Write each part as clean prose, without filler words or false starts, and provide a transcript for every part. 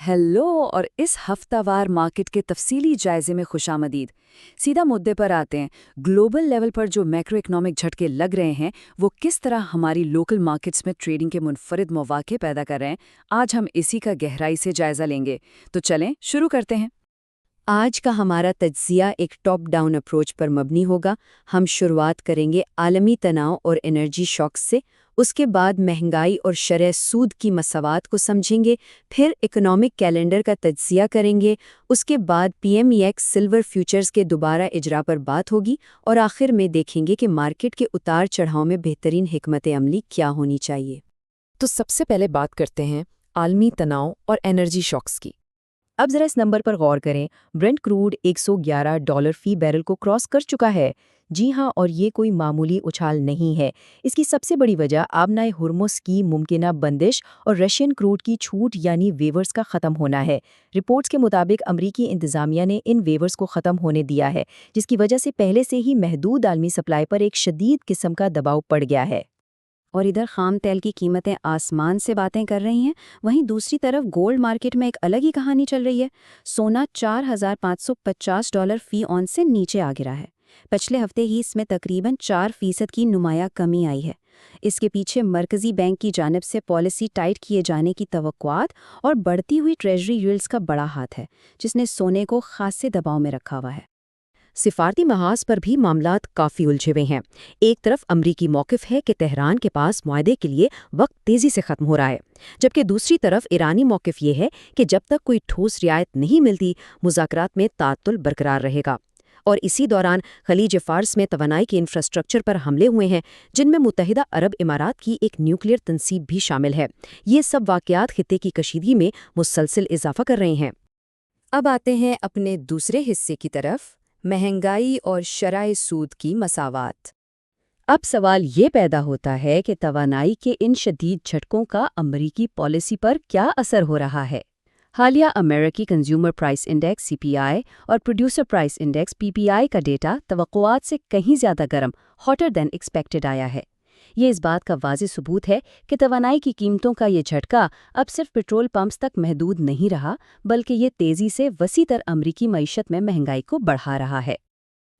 Hello और इस हफ्तावार market के तफसीली जायजे में खुशामदीद। सीधा मुद्दे पर आते हैं। ग्लोबल लेवल पर जो मैक्रो इकोनॉमिक झटके लग रहे हैं वो किस तरह हमारी लोकल मार्केट्स में ट्रेडिंग के मुनफरिद मौवाक़े पैदा कर रहे हैं, आज हम इसी का गहराई से जायजा लेंगे। तो चलें शुरू करते हैं। आज का हमारा तज्जिया एक टॉप डाउन अप्रोच पर मबनी होगा। हम शुरुआत करेंगे आलमी तनाव और एनर्जी शॉक्स से, उसके बाद महंगाई और शरह सूद की मसवात को समझेंगे, फिर इकोनॉमिक कैलेंडर का तज्जिया करेंगे, उसके बाद PMEX सिल्वर फ्यूचर्स के दोबारा इजरा पर बात होगी और आखिर में देखेंगे कि मार्केट के उतार चढ़ाव में बेहतरीन हिकमत अमली क्या होनी चाहिए। तो सबसे पहले बात करते हैं आलमी तनाव और एनर्जी शॉक्स की। अब जरा इस नंबर पर गौर करें। ब्रेंट क्रूड $111 फी बैरल को क्रॉस कर चुका है। जी हाँ, और ये कोई मामूली उछाल नहीं है। इसकी सबसे बड़ी वजह आबनाए हुर्मुज़ की मुमकिना बंदिश और रशियन क्रूड की छूट यानी वेवर्स का ख़त्म होना है। रिपोर्ट्स के मुताबिक अमरीकी इंतज़ामिया ने इन वेवर्स को ख़त्म होने दिया है, जिसकी वजह से पहले से ही महदूद आलमी सप्लाई पर एक शदीद किस्म का दबाव पड़ गया है। और इधर खाम तेल की कीमतें आसमान से बातें कर रही हैं, वहीं दूसरी तरफ गोल्ड मार्केट में एक अलग ही कहानी चल रही है। सोना $4,550 फी ऑन्स से नीचे आ गिरा है। पिछले हफ्ते ही इसमें तकरीबन 4% की नुमाया कमी आई है। इसके पीछे मरकजी बैंक की जानिब से पॉलिसी टाइट किए जाने की तवक्कुआत और बढ़ती हुई ट्रेजरी यील्ड्स का बड़ा हाथ है, जिसने सोने को खासे दबाव में रखा हुआ है। सिफारती महाज पर भी मामलात काफ़ी उलझे हुए हैं। एक तरफ अमरीकी मौक़िफ़ है कि तेहरान के पास मुआहदे के लिए वक्त तेज़ी से ख़त्म हो रहा है, जबकि दूसरी तरफ ईरानी मौक़िफ़ ये है कि जब तक कोई ठोस रियायत नहीं मिलती मुज़ाकरात में ताअत्तुल बरकरार रहेगा। और इसी दौरान खलीज फ़ार्स में तवानाई के इंफ्रास्ट्रक्चर पर हमले हुए हैं, जिनमें मुत्तहिदा अरब इमारात की एक न्यूक्लियर तंसीब भी शामिल है। ये सब वाक़यात खित्ते की कशीदगी में मुसलसल इजाफा कर रहे हैं। अब आते हैं अपने दूसरे हिस्से की तरफ, महंगाई और शरह सूद की मसावात। अब सवाल ये पैदा होता है कि तवानाई के इन शदीद झटकों का अमरीकी पॉलिसी पर क्या असर हो रहा है। हालिया अमेरिकी कंज्यूमर प्राइस इंडेक्स CPI और प्रोड्यूसर प्राइस इंडेक्स PPI का डेटा तवक्कुआत से कहीं ज़्यादा गर्म, हॉटर देन एक्सपेक्टेड आया है। ये इस बात का वाज़ेह सबूत है कि तवानाई की कीमतों का ये झटका अब सिर्फ पेट्रोल पंप्स तक महदूद नहीं रहा, बल्कि ये तेज़ी से वसीतर अमरीकी मईशत में महंगाई को बढ़ा रहा है।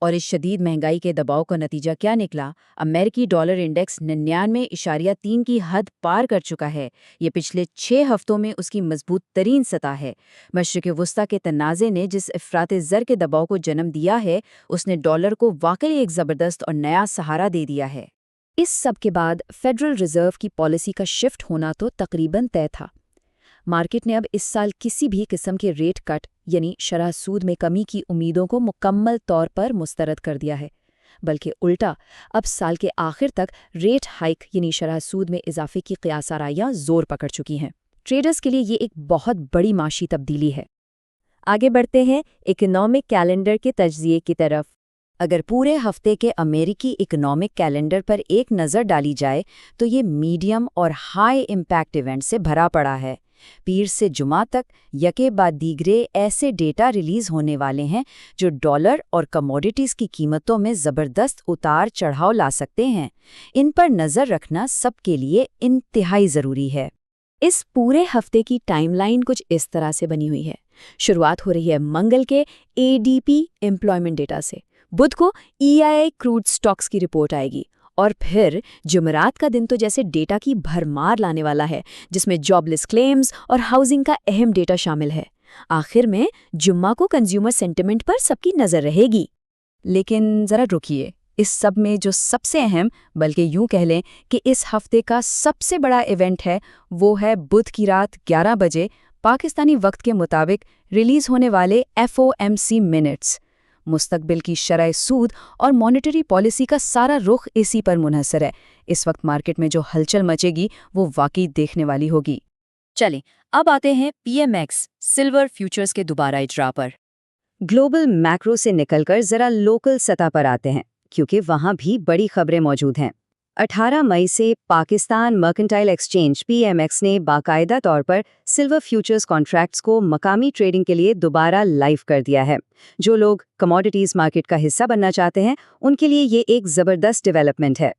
और इस शदीद महंगाई के दबाव का नतीजा क्या निकला? अमेरिकी डॉलर इंडेक्स 99.3 की हद पार कर चुका है। ये पिछले 6 हफ्तों में उसकी मजबूत तरीन सतह है। मशरिक़ वस्ता के तनाज़े ने जिस इफ़राते ज़र के दबाव को जन्म दिया है, उसने डॉलर को वाकई एक ज़बरदस्त और नया सहारा दे दिया है। इस सब के बाद फेडरल रिजर्व की पॉलिसी का शिफ्ट होना तो तकरीबन तय था। मार्केट ने अब इस साल किसी भी किस्म के रेट कट यानी शरह सूद में कमी की उम्मीदों को मुकम्मल तौर पर मुस्तरद कर दिया है, बल्कि उल्टा अब साल के आखिर तक रेट हाइक यानी शरह सूद में इजाफे की क़यास आराइयां जोर पकड़ चुकी हैं। ट्रेडर्स के लिए ये एक बहुत बड़ी माशी तब्दीली है। आगे बढ़ते हैं इकोनॉमिक कैलेंडर के तज्ज़िये की तरफ। अगर पूरे हफ्ते के अमेरिकी इकोनॉमिक कैलेंडर पर एक नज़र डाली जाए तो ये मीडियम और हाई इम्पैक्ट इवेंट से भरा पड़ा है। पीर से जुमा तक यके बाद दीगरे ऐसे डेटा रिलीज़ होने वाले हैं जो डॉलर और कमोडिटीज़ की कीमतों में ज़बरदस्त उतार चढ़ाव ला सकते हैं। इन पर नज़र रखना सबके लिए इंतहाई ज़रूरी है। इस पूरे हफ्ते की टाइमलाइन कुछ इस तरह से बनी हुई है। शुरुआत हो रही है मंगल के ADP एम्प्लॉयमेंट डेटा से। बुध को EIA क्रूड स्टॉक्स की रिपोर्ट आएगी और फिर जुमेरात का दिन तो जैसे डेटा की भरमार लाने वाला है, जिसमें जॉबलेस क्लेम्स और हाउसिंग का अहम डेटा शामिल है। आखिर में जुम्मा को कंज्यूमर सेंटिमेंट पर सबकी नज़र रहेगी। लेकिन ज़रा रुकिए, इस सब में जो सबसे अहम, बल्कि यूं कह लें कि इस हफ्ते का सबसे बड़ा इवेंट है, वो है बुध की रात 11 बजे पाकिस्तानी वक्त के मुताबिक रिलीज़ होने वाले FOMC मिनट्स। मुस्तकबिल की शरह सूद और मॉनेटरी पॉलिसी का सारा रुख इसी पर मुनहसर है। इस वक्त मार्केट में जो हलचल मचेगी वो वाकई देखने वाली होगी। चलें, अब आते हैं PMX सिल्वर फ्यूचर्स के दोबारा इजरा पर। ग्लोबल मैक्रो से निकलकर ज़रा लोकल सतह पर आते हैं, क्योंकि वहाँ भी बड़ी खबरें मौजूद हैं। 18 मई से पाकिस्तान मर्केंटाइल एक्सचेंज PMX ने बाकायदा तौर पर सिल्वर फ्यूचर्स कॉन्ट्रैक्ट्स को मकामी ट्रेडिंग के लिए दोबारा लाइव कर दिया है। जो लोग कमोडिटीज़ मार्केट का हिस्सा बनना चाहते हैं, उनके लिए ये एक ज़बरदस्त डेवलपमेंट है।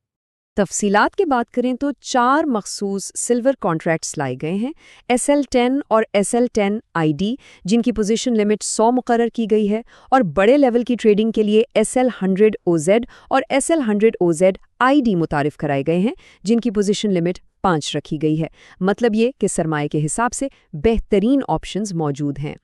تفصیلات کی بات کریں تو 4 مخصوص سلور کانٹریکٹس لائے گئے ہیں، SL10 اور SL10 ID، جن کی پوزیشن لمٹ 100 مقرر کی گئی ہے، اور بڑے لیول کی ٹریڈنگ کے لیے SL100 OZ اور SL100 OZ ID متعارف کرائے گئے ہیں، جن کی پوزیشن لمٹ 5 رکھی گئی ہے۔ مطلب یہ کہ سرمایہ کے حساب سے بہترین آپشنز موجود ہیں۔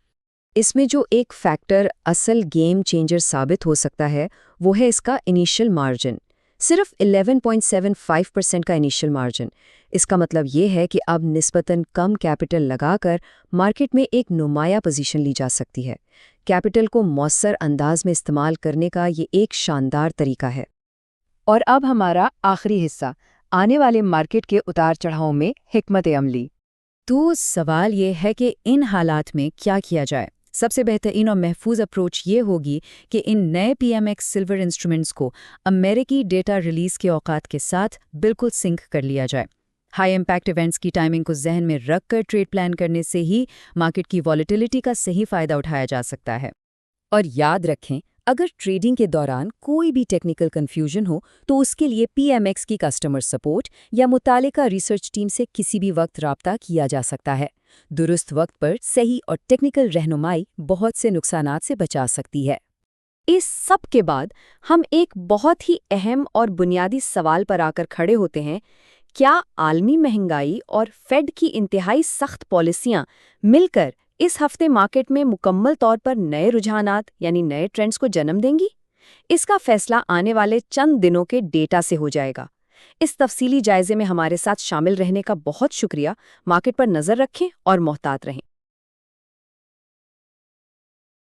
اس میں جو ایک فیکٹر اصل گیم چینجر ثابت ہو سکتا ہے وہ ہے اس کا انیشل مارجن، صرف 11.75% کا انیشل مارجن۔ اس کا مطلب یہ ہے کہ اب نسبتاً کم کیپٹل لگا کر مارکیٹ میں ایک نمایاں پوزیشن لی جا سکتی ہے۔ کیپٹل کو مؤثر انداز میں استعمال کرنے کا یہ ایک شاندار طریقہ ہے۔ اور اب ہمارا آخری حصہ، آنے والے مارکیٹ کے اتار چڑھاؤ میں حکمت عملی۔ تو سوال یہ ہے کہ ان حالات میں کیا کیا جائے؟ سب سے بہترین اور محفوظ اپروچ یہ ہوگی کہ ان نئے PMX سلور انسٹرومنٹس کو امریکی ڈیٹا ریلیز کے اوقات کے ساتھ بالکل سنک کر لیا جائے۔ ہائی امپیکٹ ایونٹس کی ٹائمنگ کو ذہن میں رکھ کر ٹریڈ پلان کرنے سے ہی مارکیٹ کی والیٹیلیٹی کا صحیح فائدہ اٹھایا جا سکتا ہے۔ اور یاد رکھیں، اگر ٹریڈنگ کے دوران کوئی بھی ٹیکنیکل کنفیوژن ہو تو اس کے لیے PMX کی کسٹمر سپورٹ یا متعلقہ ریسرچ ٹیم سے کسی بھی وقت رابطہ کیا جا سکتا ہے۔ درست وقت پر صحیح اور ٹیکنیکل رہنمائی بہت سے نقصانات سے بچا سکتی ہے۔ اس سب کے بعد ہم ایک بہت ہی اہم اور بنیادی سوال پر آ کر کھڑے ہوتے ہیں، کیا عالمی مہنگائی اور فیڈ کی انتہائی سخت پالیسیاں مل کر اس ہفتے مارکیٹ میں مکمل طور پر نئے رجحانات یعنی نئے ٹرینڈز کو جنم دیں گی؟ اس کا فیصلہ آنے والے چند دنوں کے ڈیٹا سے ہو جائے گا۔ اس تفصیلی جائزے میں ہمارے ساتھ شامل رہنے کا بہت شکریہ۔ مارکیٹ پر نظر رکھیں اور محتاط رہیں۔